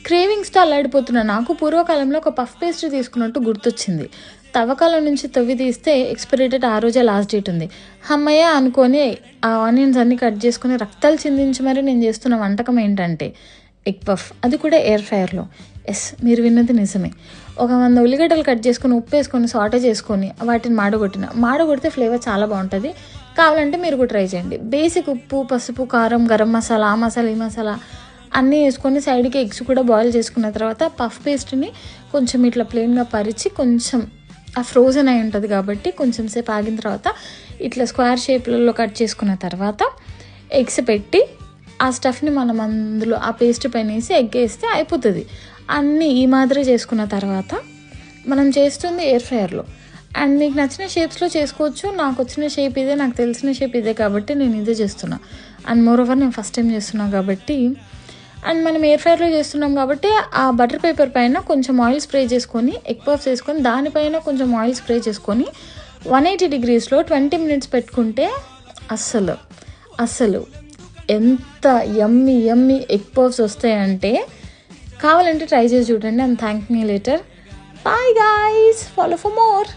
క్రేవింగ్స్తో అల్లాడిపోతున్నా. నాకు పూర్వకాలంలో ఒక పఫ్ పేస్ట్రీ తీసుకున్నట్టు గుర్తొచ్చింది. తవ్వకాలం నుంచి తవ్వి తీస్తే ఎక్స్పైరీ డేట్ ఆ రోజే లాస్ట్ డేట్ ఉంది. అమ్మయ్య అనుకొని ఆ ఆనియన్స్ అన్నీ కట్ చేసుకొని రక్తాలు చిందించి మరి నేను చేస్తున్న వంటకం ఏంటంటే ఎగ్ పఫ్, అది కూడా ఎయిర్ ఫ్రైయర్లో. ఎస్, మీరు విన్నది నిజమే. ఒక 100 ఉల్లిగడ్డలు కట్ చేసుకొని ఉప్పు వేసుకొని సాటే చేసుకొని వాటిని మాడగొడితే ఫ్లేవర్ చాలా బాగుంటుంది. కావాలంటే మీరు కూడా ట్రై చేయండి. బేసిక్ ఉప్పు, పసుపు, కారం, గరం మసాలా, ఆ మసాలా, ఈ మసాలా అన్నీ వేసుకొని సైడ్కి ఎగ్స్ కూడా బాయిల్ చేసుకున్న తర్వాత పఫ్ పేస్ట్ని కొంచెం ఇట్లా ప్లెయిన్గా పరిచి కొంచెం ఆ ఫ్రోజన్ అయి ఉంటుంది కాబట్టి కొంచెం సేపు ఆగిన తర్వాత ఇట్లా స్క్వేర్ షేప్లలో కట్ చేసుకున్న తర్వాత ఎగ్స్ పెట్టి ఆ స్టఫ్ని మనం అందులో ఆ పేస్ట్ పైన వేసి ఎగ్ వేస్తే అయిపోతుంది. అన్నీ ఈ మాదిరి చేసుకున్న తర్వాత మనం చేస్తుంది ఎయిర్ ఫ్రైయర్లో. అండ్ మీకు నచ్చిన షేప్స్లో చేసుకోవచ్చు. నాకు వచ్చిన షేప్ ఇదే, నాకు తెలిసిన షేప్ ఇదే కాబట్టి నేను ఇదే చేస్తున్నా. అండ్ మోర్ ఓవర్ నేను ఫస్ట్ టైం చేస్తున్నా కాబట్టి, అండ్ మనం ఎయిర్ ఫ్రైయర్లో చేస్తున్నాం కాబట్టి ఆ బటర్ పేపర్ పైన కొంచెం ఆయిల్ స్ప్రే చేసుకొని ఎగ్ పఫ్స్ వేసుకొని దానిపైన కొంచెం ఆయిల్ స్ప్రే చేసుకొని 180 degreesలో 20 minutes పెట్టుకుంటే అస్సలు ఎంత యమ్మీ ఎగ్ పఫ్స్ వస్తాయంటే కావాలంటే ట్రై చేసి చూడండి. And thank me later. Bye guys, follow for more.